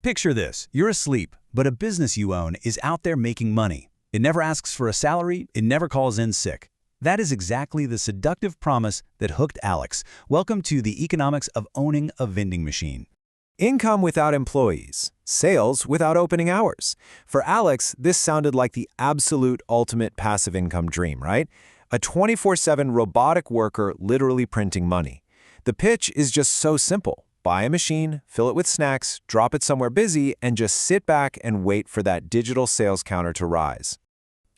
Picture this, you're asleep, but a business you own is out there making money. It never asks for a salary, it never calls in sick. That is exactly the seductive promise that hooked Alex. Welcome to the economics of owning a vending machine. Income without employees, sales without opening hours. For Alex, this sounded like the absolute ultimate passive income dream, right? A 24/7 robotic worker literally printing money. The pitch is just so simple. Buy a machine, fill it with snacks, drop it somewhere busy, and just sit back and wait for that digital sales counter to rise.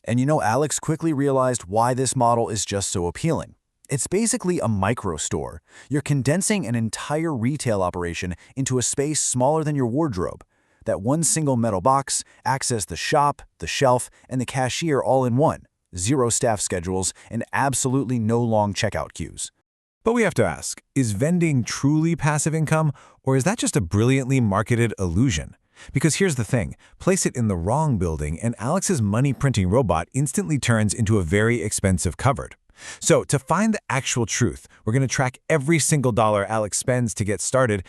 And Alex quickly realized why this model is just so appealing. It's basically a micro store. You're condensing an entire retail operation into a space smaller than your wardrobe. That one single metal box, access the shop, the shelf, and the cashier all in one. Zero staff schedules, and absolutely no long checkout queues. But we have to ask, is vending truly passive income, or is that just a brilliantly marketed illusion? Because here's the thing, place it in the wrong building and Alex's money printing robot instantly turns into a very expensive cupboard. So to find the actual truth, we're going to track every single dollar Alex spends to get started.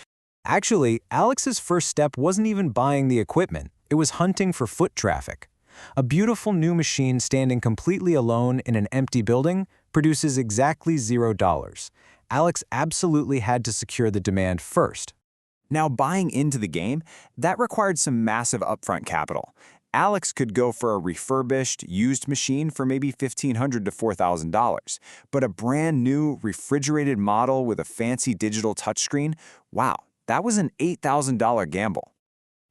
Actually, Alex's first step wasn't even buying the equipment, it was hunting for foot traffic. A beautiful new machine standing completely alone in an empty building produces exactly $0. Alex absolutely had to secure the demand first. Now, buying into the game, that required some massive upfront capital. Alex could go for a refurbished, used machine for maybe $1,500 to $4,000. But a brand new, refrigerated model with a fancy digital touchscreen, wow, that was an $8,000 gamble.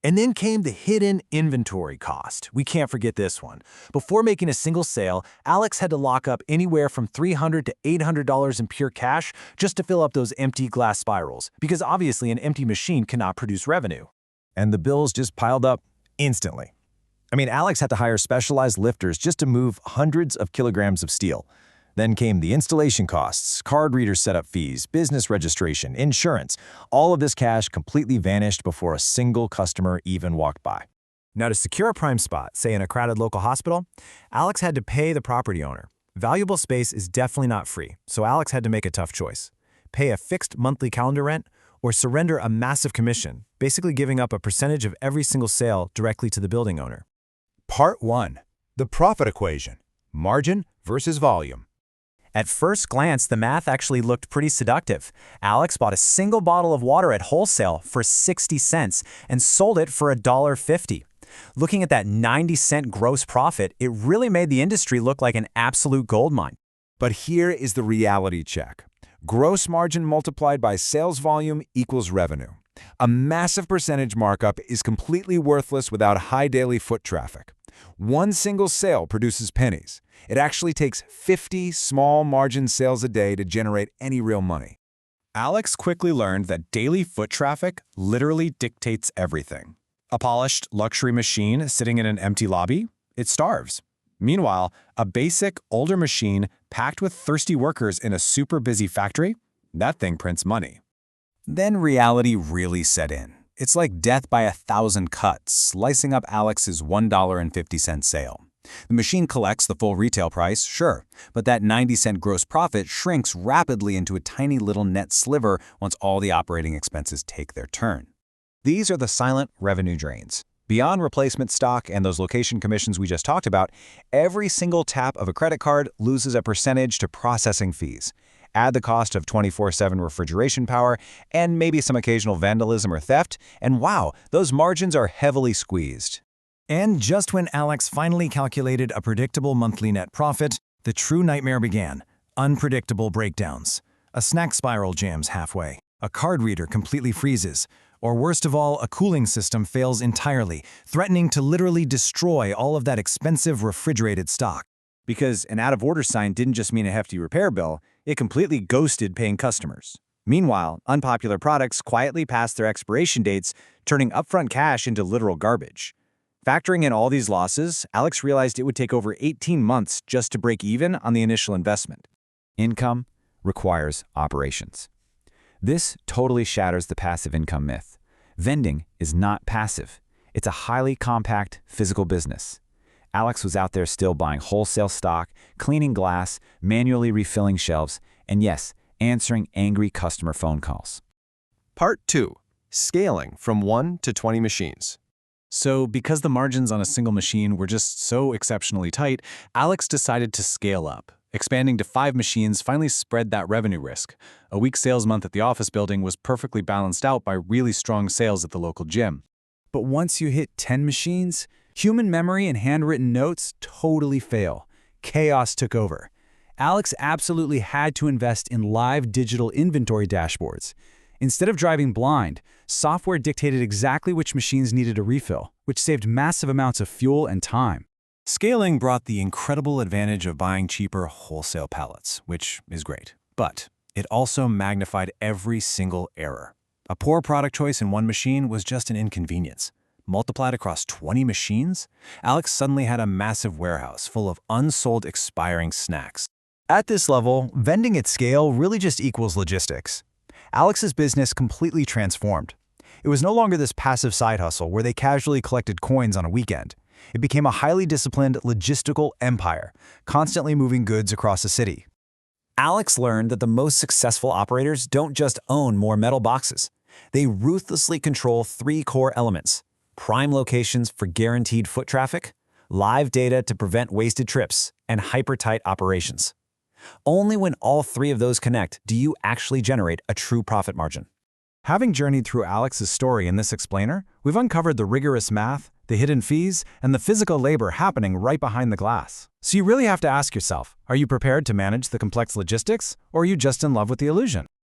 And then came the hidden inventory cost. We can't forget this one. Before making a single sale, Alex had to lock up anywhere from $300 to $800 in pure cash just to fill up those empty glass spirals, because obviously an empty machine cannot produce revenue. And the bills just piled up instantly. Alex had to hire specialized lifters just to move hundreds of kilograms of steel. Then came the installation costs, card reader setup fees, business registration, insurance. All of this cash completely vanished before a single customer even walked by. Now, to secure a prime spot, say in a crowded local hospital, Alex had to pay the property owner. Valuable space is definitely not free, so Alex had to make a tough choice. Pay a fixed monthly calendar rent or surrender a massive commission, basically giving up a percentage of every single sale directly to the building owner. Part 1. The profit equation. Margin versus volume. At first glance, the math actually looked pretty seductive. Alex bought a single bottle of water at wholesale for 60 cents and sold it for $1.50. Looking at that 90-cent gross profit, it really made the industry look like an absolute goldmine. But here is the reality check. Gross margin multiplied by sales volume equals revenue. A massive percentage markup is completely worthless without high daily foot traffic. One single sale produces pennies. It actually takes 50 small margin sales a day to generate any real money. Alex quickly learned that daily foot traffic literally dictates everything. A polished luxury machine sitting in an empty lobby? It starves. Meanwhile, a basic, older machine packed with thirsty workers in a super busy factory? That thing prints money. Then reality really set in. It's like death by 1,000 cuts, slicing up Alex's $1.50 sale. The machine collects the full retail price, sure, but that 90-cent gross profit shrinks rapidly into a tiny little net sliver once all the operating expenses take their turn. These are the silent revenue drains. Beyond replacement stock and those location commissions we just talked about, every single tap of a credit card loses a percentage to processing fees. Add the cost of 24/7 refrigeration power and maybe some occasional vandalism or theft, and wow, those margins are heavily squeezed. And just when Alex finally calculated a predictable monthly net profit, the true nightmare began. Unpredictable breakdowns. A snack spiral jams halfway. A card reader completely freezes. Or worst of all, a cooling system fails entirely, threatening to literally destroy all of that expensive refrigerated stock. Because an out-of-order sign didn't just mean a hefty repair bill, it completely ghosted paying customers. Meanwhile, unpopular products quietly passed their expiration dates, turning upfront cash into literal garbage. Factoring in all these losses, Alex realized it would take over 18 months just to break even on the initial investment. Income requires operations. This totally shatters the passive income myth. Vending is not passive. It's a highly compact physical business. Alex was out there still buying wholesale stock, cleaning glass, manually refilling shelves, and yes, answering angry customer phone calls. Part 2. scaling from 1 to 20 machines. So because the margins on a single machine were just so exceptionally tight, Alex decided to scale up. Expanding to 5 machines finally spread that revenue risk. A weak sales month at the office building was perfectly balanced out by really strong sales at the local gym. But once you hit 10 machines, human memory and handwritten notes totally fail. Chaos took over. Alex absolutely had to invest in live digital inventory dashboards. Instead of driving blind, software dictated exactly which machines needed a refill, which saved massive amounts of fuel and time. Scaling brought the incredible advantage of buying cheaper wholesale pallets, which is great. But it also magnified every single error. A poor product choice in one machine was just an inconvenience. Multiplied across 20 machines, Alex suddenly had a massive warehouse full of unsold expiring snacks. At this level, vending at scale really just equals logistics. Alex's business completely transformed. It was no longer this passive side hustle where they casually collected coins on a weekend. It became a highly disciplined logistical empire, constantly moving goods across the city. Alex learned that the most successful operators don't just own more metal boxes. They ruthlessly control 3 core elements: prime locations for guaranteed foot traffic, live data to prevent wasted trips, and hyper-tight operations. Only when all 3 of those connect do you actually generate a true profit margin. Having journeyed through Alex's story in this explainer, we've uncovered the rigorous math, the hidden fees, and the physical labor happening right behind the glass. So you really have to ask yourself, are you prepared to manage the complex logistics, or are you just in love with the illusion?